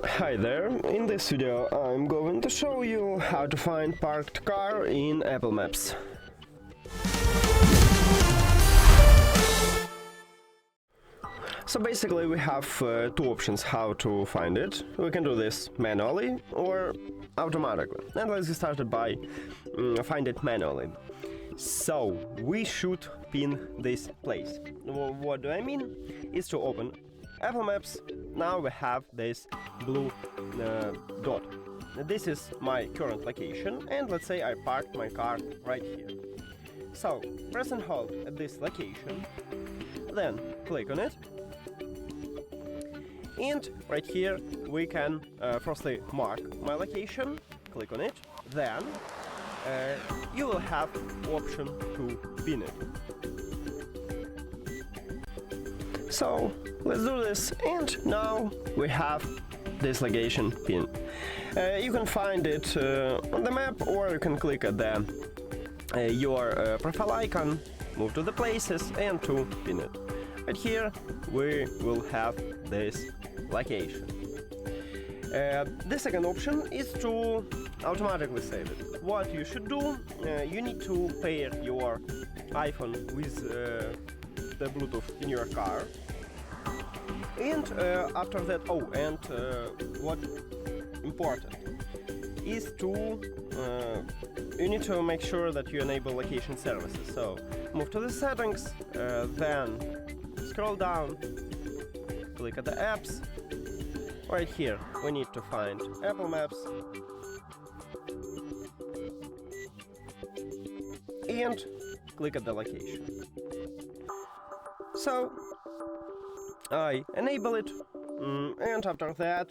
Hi there, in this video I'm going to show you how to find parked car in Apple Maps. So basically we have two options how to find it. We can do this manually or automatically. And let's get started by find it manually. So we should pin this place. What do I mean? Is to open Apple Maps. Now we have this blue dot. This is my current location, and let's say I parked my car right here. So press and hold at this location, then click on it, and right here we can firstly mark my location, click on it, then you will have option to pin it. So let's do this, and now we have this location pin. You can find it on the map, or you can click at the your profile icon, move to the places and to pin it. Right here we will have this location. The second option is to automatically save it. What you should do, you need to pair your iPhone with the Bluetooth in your car, and after that, what important is to you need to make sure that you enable location services. So move to the settings, then scroll down, click at the apps. Right here we need to find Apple Maps and click at the location. So I enable it, and after that,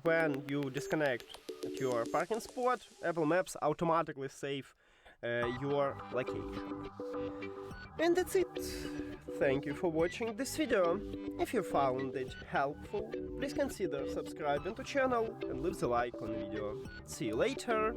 when you disconnect at your parking spot, Apple Maps automatically save your location. And that's it. Thank you for watching this video. If you found it helpful, please consider subscribing to channel and leave the like on the video. See you later!